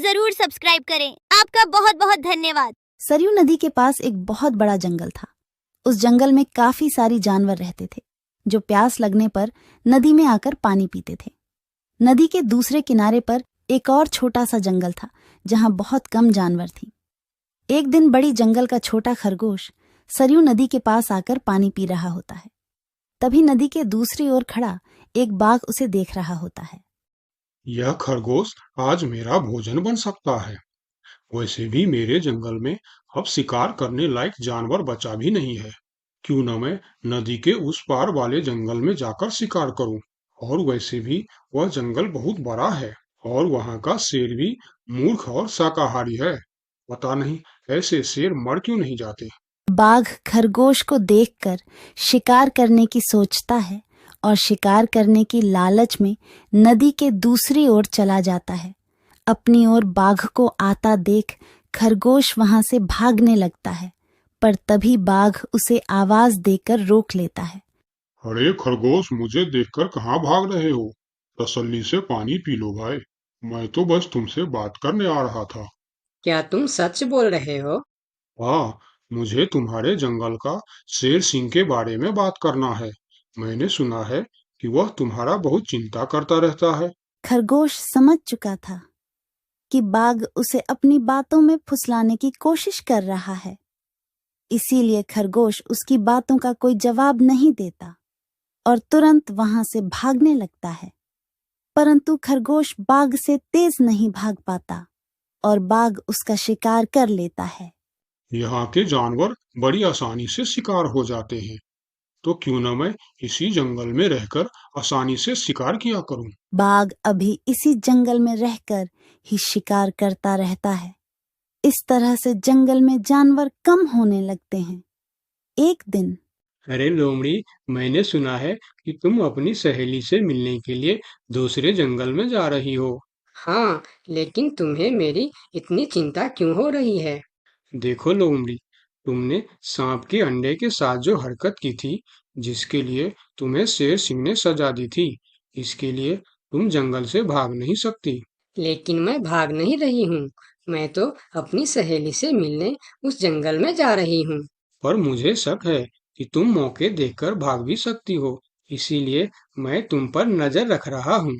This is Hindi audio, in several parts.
जरूर सब्सक्राइब करें। आपका बहुत बहुत धन्यवाद। सरयू नदी के पास एक बहुत बड़ा जंगल था। उस जंगल में काफी सारी जानवर रहते थे जो प्यास लगने पर नदी में आकर पानी पीते थे। नदी के दूसरे किनारे पर एक और छोटा सा जंगल था जहां बहुत कम जानवर थी। एक दिन बड़ी जंगल का छोटा खरगोश सरयू नदी के पास आकर पानी पी रहा होता है। तभी नदी के दूसरी ओर खड़ा एक बाघ उसे देख रहा होता है। यह खरगोश आज मेरा भोजन बन सकता है। वैसे भी मेरे जंगल में अब शिकार करने लायक जानवर बचा भी नहीं है। क्यों न मैं नदी के उस पार वाले जंगल में जाकर शिकार करूं। और वैसे भी वह जंगल बहुत बड़ा है और वहां का शेर भी मूर्ख और शाकाहारी है। पता नहीं ऐसे शेर मर क्यों नहीं जाते। बाघ खरगोश को देखकर शिकार करने की सोचता है और शिकार करने की लालच में नदी के दूसरी ओर चला जाता है। अपनी ओर बाघ को आता देख खरगोश वहां से भागने लगता है, पर तभी बाघ उसे आवाज देकर रोक लेता है। अरे खरगोश, मुझे देखकर कहाँ भाग रहे हो? तसल्ली से पानी पी लो भाई। मैं तो बस तुमसे बात करने आ रहा था। क्या तुम सच बोल रहे हो? हाँ, मुझे तुम्हारे जंगल का शेर सिंह के बारे में बात करना है। मैंने सुना है कि वह तुम्हारा बहुत चिंता करता रहता है। खरगोश समझ चुका था कि बाघ उसे अपनी बातों में फुसलाने की कोशिश कर रहा है, इसीलिए खरगोश उसकी बातों का कोई जवाब नहीं देता और तुरंत वहां से भागने लगता है। परंतु खरगोश बाघ से तेज नहीं भाग पाता और बाघ उसका शिकार कर लेता है। यहाँ के जानवर बड़ी आसानी से शिकार हो जाते हैं, तो क्यों न मैं इसी जंगल में रहकर आसानी से शिकार किया करूं। बाघ अभी इसी जंगल में रहकर ही शिकार करता रहता है। इस तरह से जंगल में जानवर कम होने लगते हैं। एक दिन अरे लोमड़ी, मैंने सुना है कि तुम अपनी सहेली से मिलने के लिए दूसरे जंगल में जा रही हो। हाँ, लेकिन तुम्हें मेरी इतनी चिंता क्यों हो रही है? देखो लोमड़ी, तुमने सांप के अंडे के साथ जो हरकत की थी, जिसके लिए तुम्हें शेर सिंह ने सजा दी थी, इसके लिए तुम जंगल से भाग नहीं सकती। लेकिन मैं भाग नहीं रही हूँ। मैं तो अपनी सहेली से मिलने उस जंगल में जा रही हूँ। पर मुझे शक है कि तुम मौके देखकर भाग भी सकती हो, इसीलिए मैं तुम पर नजर रख रहा हूँ।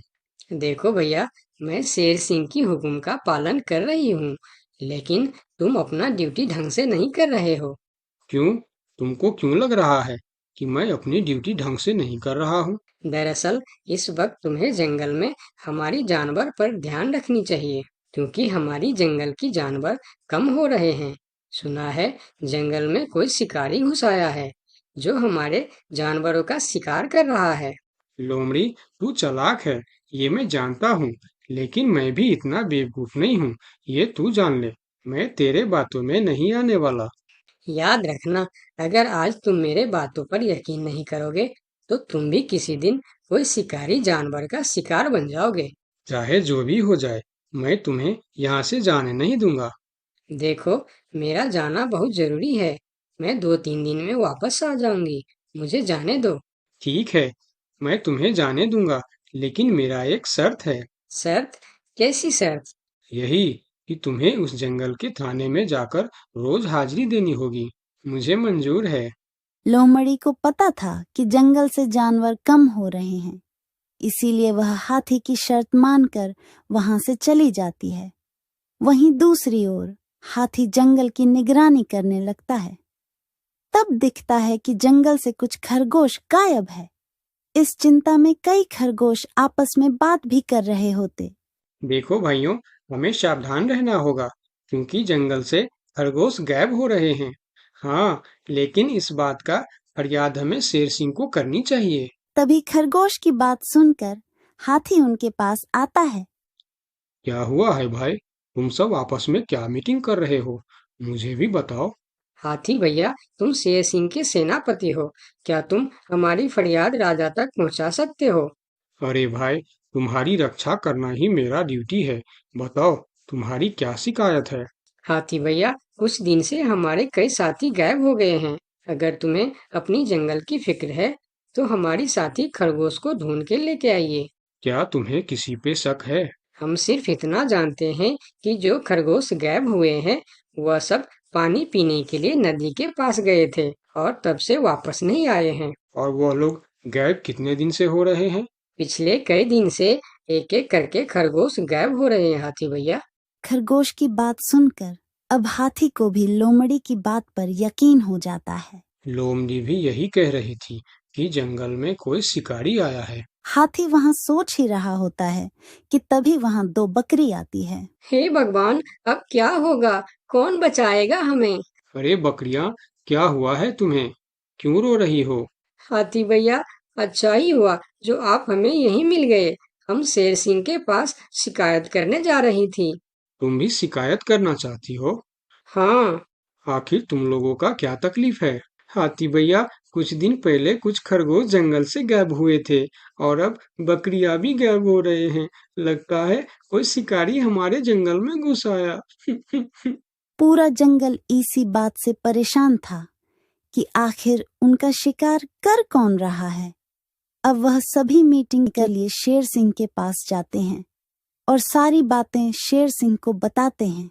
देखो भैया, मैं शेर सिंह की हुक्म का पालन कर रही हूँ, लेकिन तुम अपना ड्यूटी ढंग से नहीं कर रहे हो। क्यों? तुमको क्यों लग रहा है कि मैं अपनी ड्यूटी ढंग से नहीं कर रहा हूँ? दरअसल इस वक्त तुम्हें जंगल में हमारी जानवर पर ध्यान रखनी चाहिए, क्योंकि हमारी जंगल की जानवर कम हो रहे हैं। सुना है जंगल में कोई शिकारी घुस आया है जो हमारे जानवरों का शिकार कर रहा है। लोमड़ी, तू चालाक है, ये मैं जानता हूँ, लेकिन मैं भी इतना बेवकूफ नहीं हूँ, ये तू जान ले। मैं तेरे बातों में नहीं आने वाला। याद रखना, अगर आज तुम मेरे बातों पर यकीन नहीं करोगे, तो तुम भी किसी दिन कोई शिकारी जानवर का शिकार बन जाओगे। चाहे जो भी हो जाए, मैं तुम्हें यहाँ से जाने नहीं दूंगा। देखो, मेरा जाना बहुत जरूरी है। मैं 2-3 दिन में वापस आ जाऊंगी। मुझे जाने दो। ठीक है, मैं तुम्हें जाने दूंगा, लेकिन मेरा एक शर्त है। शर्त? कैसी शर्त? यही कि तुम्हें उस जंगल के थाने में जाकर रोज हाजिरी देनी होगी। मुझे मंजूर है। लोमड़ी को पता था कि जंगल से जानवर कम हो रहे हैं, इसीलिए वह हाथी की शर्त मानकर वहां से चली जाती है। वहीं दूसरी ओर हाथी जंगल की निगरानी करने लगता है। तब दिखता है कि जंगल से कुछ खरगोश गायब है। इस चिंता में कई खरगोश आपस में बात भी कर रहे होते। देखो भाइयों, हमें सावधान रहना होगा, क्योंकि जंगल से खरगोश गायब हो रहे हैं। हाँ, लेकिन इस बात का फरियाद हमें शेर सिंह को करनी चाहिए। तभी खरगोश की बात सुनकर हाथी उनके पास आता है। क्या हुआ है भाई? तुम सब आपस में क्या मीटिंग कर रहे हो? मुझे भी बताओ। हाथी भैया, तुम शेर सिंह के सेनापति हो। क्या तुम हमारी फरियाद राजा तक पहुंचा सकते हो? अरे भाई, तुम्हारी रक्षा करना ही मेरा ड्यूटी है। बताओ, तुम्हारी क्या शिकायत है? हाथी भैया, कुछ दिन से हमारे कई साथी गायब हो गए हैं। अगर तुम्हें अपनी जंगल की फिक्र है, तो हमारी साथी खरगोश को ढूंढ के लेके आइए। क्या तुम्हें किसी पे शक है? हम सिर्फ इतना जानते हैं कि जो खरगोश गायब हुए हैं वह सब पानी पीने के लिए नदी के पास गए थे और तब से वापस नहीं आए हैं। और वह लोग गायब कितने दिन से हो रहे हैं? पिछले कई दिन से एक एक करके खरगोश गायब हो रहे हैं हाथी भैया। खरगोश की बात सुनकर अब हाथी को भी लोमड़ी की बात पर यकीन हो जाता है। लोमड़ी भी यही कह रही थी कि जंगल में कोई शिकारी आया है। हाथी वहाँ सोच ही रहा होता है कि तभी वहाँ दो बकरी आती है। हे भगवान, अब क्या होगा? कौन बचाएगा हमें? अरे बकरियां, क्या हुआ है तुम्हें? क्यों रो रही हो? हाथी भैया, अच्छा ही हुआ जो आप हमें यहीं मिल गए। हम शेर सिंह के पास शिकायत करने जा रही थी। तुम भी शिकायत करना चाहती हो? हाँ, आखिर तुम लोगों का क्या तकलीफ है? हाथी भैया, कुछ दिन पहले कुछ खरगोश जंगल से गायब हुए थे और अब बकरियां भी गायब हो रहे हैं। लगता है कोई शिकारी हमारे जंगल में घुस आया। पूरा जंगल इसी बात से परेशान था कि आखिर उनका शिकार कर कौन रहा है। अब वह सभी मीटिंग के लिए शेर सिंह के पास जाते हैं और सारी बातें शेर सिंह को बताते हैं,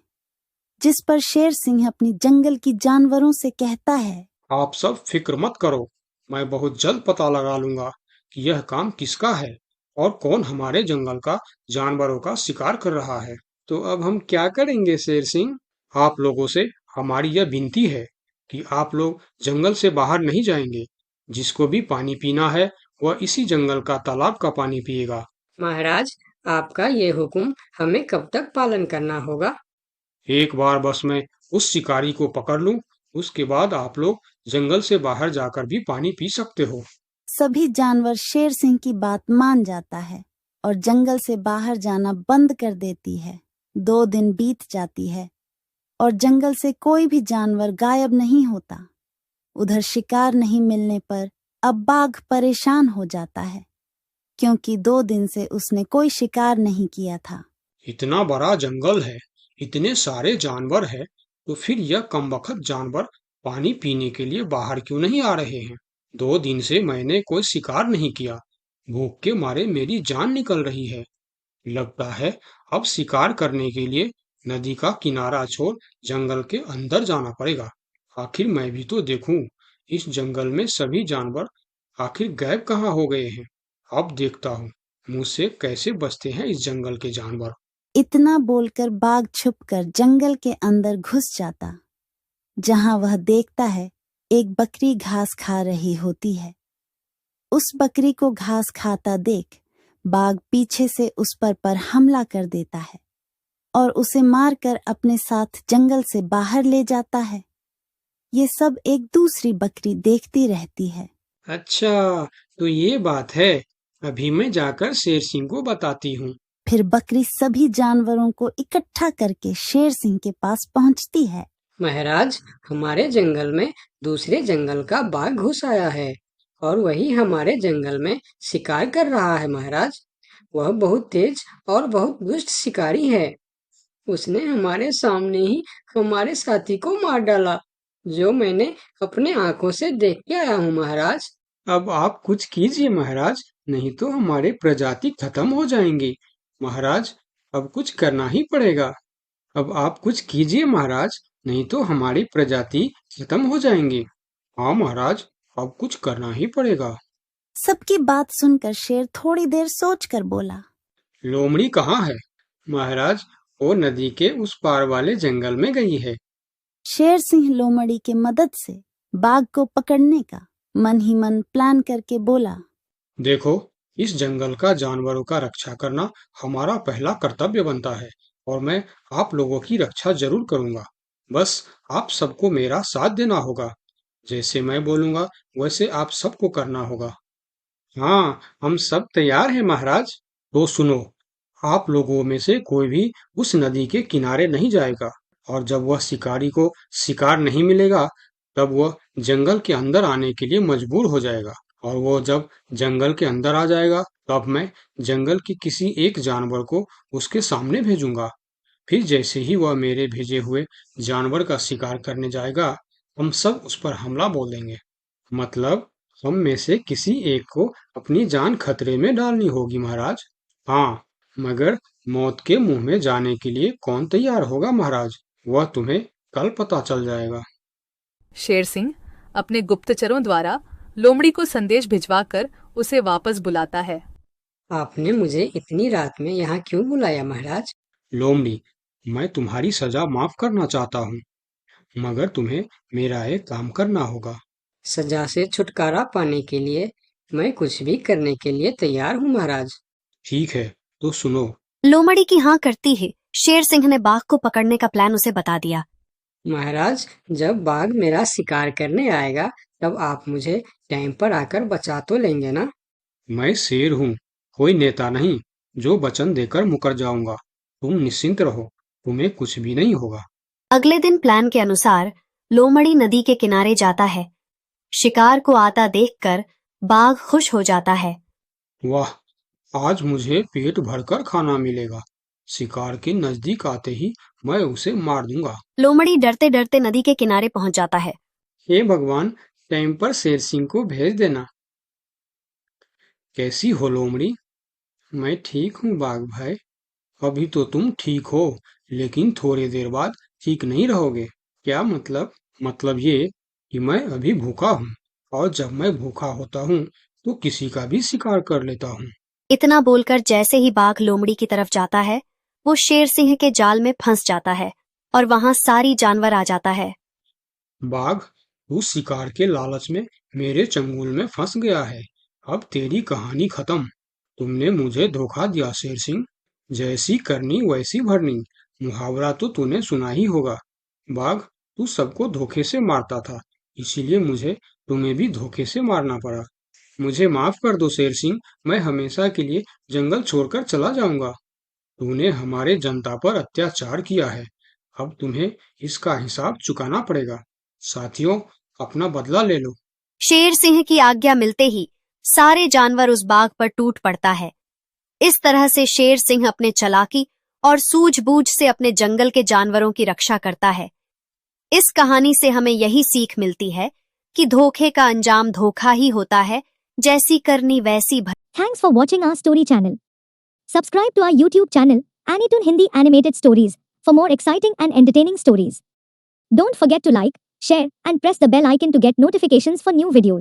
जिस पर शेर सिंह अपनी जंगल की जानवरों से कहता है, आप सब फिक्र मत करो, मैं बहुत जल्द पता लगा लूंगा कि यह काम किसका है और कौन हमारे जंगल का जानवरों का शिकार कर रहा है। तो अब हम क्या करेंगे शेर सिंह? आप लोगों से हमारी यह विनती है कि आप लोग जंगल से बाहर नहीं जाएंगे। जिसको भी पानी पीना है वह इसी जंगल का तालाब का पानी पिएगा। महाराज, आपका ये हुक्म हमें कब तक पालन करना होगा? एक बार बस मैं उस शिकारी को पकड़ लूं, उसके बाद आप लोग जंगल से बाहर जाकर भी पानी पी सकते हो। सभी जानवर शेर सिंह की बात मान जाता है और जंगल से बाहर जाना बंद कर देती है। 2 दिन बीत जाती है और जंगल से कोई भी जानवर गायब नहीं होता। उधर शिकार नहीं मिलने पर अब बाघ परेशान हो जाता है, क्योंकि 2 दिन से उसने कोई शिकार नहीं किया था। इतना बड़ा जंगल है, इतने सारे जानवर है, तो फिर यह कमबख्त जानवर पानी पीने के लिए बाहर क्यों नहीं आ रहे हैं? 2 दिन से मैंने कोई शिकार नहीं किया, भूख के मारे मेरी जान निकल रही है। लगता है अब शिकार करने के लिए नदी का किनारा छोड़ जंगल के अंदर जाना पड़ेगा। आखिर मैं भी तो देखूं, इस जंगल में सभी जानवर आखिर गायब कहाँ हो गए हैं। अब देखता हूँ मुझसे कैसे बचते हैं इस जंगल के जानवर। इतना बोलकर बाघ छुपकर जंगल के अंदर घुस जाता, जहां वह देखता है एक बकरी घास खा रही होती है। उस बकरी को घास खाता देख बाघ पीछे से उस पर हमला कर देता है और उसे मारकर अपने साथ जंगल से बाहर ले जाता है। ये सब एक दूसरी बकरी देखती रहती है। अच्छा, तो ये बात है। अभी मैं जाकर शेर सिंह को बताती हूँ। फिर बकरी सभी जानवरों को इकट्ठा करके शेर सिंह के पास पहुंचती है। महाराज, हमारे जंगल में दूसरे जंगल का बाघ घुस आया है और वही हमारे जंगल में शिकार कर रहा है। महाराज, वह बहुत तेज और बहुत दुष्ट शिकारी है। उसने हमारे सामने ही हमारे साथी को मार डाला, जो मैंने अपने आंखों से देख के आया हूँ। महाराज, अब आप कुछ कीजिए महाराज, नहीं तो हमारे प्रजाति खत्म हो जाएंगे। महाराज, अब कुछ करना ही पड़ेगा। अब आप कुछ कीजिए महाराज, नहीं तो हमारी प्रजाति खत्म हो जाएंगी। हाँ महाराज, अब कुछ करना ही पड़ेगा। सबकी बात सुनकर शेर थोड़ी देर सोचकर बोला, लोमड़ी कहाँ है? महाराज, वो नदी के उस पार वाले जंगल में गई है। शेर सिंह लोमड़ी के मदद से बाघ को पकड़ने का मन ही मन प्लान करके बोला, देखो, इस जंगल का जानवरों का रक्षा करना हमारा पहला कर्तव्य बनता है और मैं आप लोगों की रक्षा जरूर करूंगा। बस आप सबको मेरा साथ देना होगा। जैसे मैं बोलूंगा वैसे आप सबको करना होगा। हाँ, हम सब तैयार हैं महाराज। तो सुनो, आप लोगों में से कोई भी उस नदी के किनारे नहीं जाएगा और जब वह शिकारी को शिकार नहीं मिलेगा तब वह जंगल के अंदर आने के लिए मजबूर हो जाएगा और वो जब जंगल के अंदर आ जाएगा तब मैं जंगल के किसी एक जानवर को उसके सामने भेजूंगा। फिर जैसे ही वह मेरे भेजे हुए जानवर का शिकार करने जाएगा हम सब उस पर हमला बोल देंगे। मतलब हम में से किसी एक को अपनी जान खतरे में डालनी होगी महाराज। हाँ, मगर मौत के मुंह में जाने के लिए कौन तैयार होगा महाराज? वह तुम्हें कल पता चल जाएगा। शेर सिंह अपने गुप्तचरों द्वारा लोमड़ी को संदेश भिजवाकर उसे वापस बुलाता है। आपने मुझे इतनी रात में यहाँ क्यों बुलाया महाराज? लोमड़ी, मैं तुम्हारी सजा माफ करना चाहता हूँ, मगर तुम्हें मेरा एक काम करना होगा। सजा से छुटकारा पाने के लिए मैं कुछ भी करने के लिए तैयार हूँ महाराज। ठीक है, तो सुनो। लोमड़ी की हाँ करती ही शेर सिंह ने बाघ को पकड़ने का प्लान उसे बता दिया। महाराज, जब बाघ मेरा शिकार करने आएगा तब आप मुझे टाइम पर आकर बचा तो लेंगे ना? मैं शेर हूँ, कोई नेता नहीं जो वचन देकर मुकर जाऊंगा। तुम निश्चिंत रहो, तुम्हें कुछ भी नहीं होगा। अगले दिन प्लान के अनुसार लोमड़ी नदी के किनारे जाता है। शिकार को आता देखकर बाघ खुश हो जाता है। वाह, आज मुझे पेट भरकर खाना मिलेगा। शिकार के नजदीक आते ही मैं उसे मार दूंगा। लोमड़ी डरते डरते नदी के किनारे पहुंच जाता है। हे भगवान, टाइम पर शेर सिंह को भेज देना। कैसी हो लोमड़ी? मैं ठीक हूँ बाघ भाई। अभी तो तुम ठीक हो, लेकिन थोड़ी देर बाद ठीक नहीं रहोगे। क्या मतलब? मतलब ये कि मैं अभी भूखा हूँ, और जब मैं भूखा होता हूँ तो किसी का भी शिकार कर लेता हूँ। इतना बोलकर जैसे ही बाघ लोमड़ी की तरफ जाता है, वो शेर सिंह के जाल में फंस जाता है और वहां सारी जानवर आ जाता है। बाघ, तू शिकार के लालच में मेरे चंगुल में फंस गया है। अब तेरी कहानी खत्म। तुमने मुझे धोखा दिया शेर सिंह। जैसी करनी वैसी भरनी, मुहावरा तो तूने सुना ही होगा। बाघ, तू सबको धोखे से मारता था, इसीलिए मुझे तुम्हें भी धोखे से मारना पड़ा। मुझे माफ कर दो शेर सिंह, मैं हमेशा के लिए जंगल छोड़कर चला जाऊंगा। तूने हमारे जनता पर अत्याचार किया है, अब तुम्हें इसका हिसाब चुकाना पड़ेगा। साथियों, अपना बदला ले लो। शेर सिंह की आज्ञा मिलते ही सारे जानवर उस बाघ पर टूट पड़ता है। इस तरह से शेर सिंह अपने चालाकी और सूझबूझ से अपने जंगल के जानवरों की रक्षा करता है। इस कहानी से हमें यही सीख मिलती है कि धोखे का अंजाम धोखा ही होता है, जैसी करनी वैसी भर। Thanks for watching our story channel. Subscribe to our YouTube channel, Anytoon Hindi Animated Stories, for more exciting and entertaining stories. Don't forget to like, share, and press the bell icon to get notifications for new videos.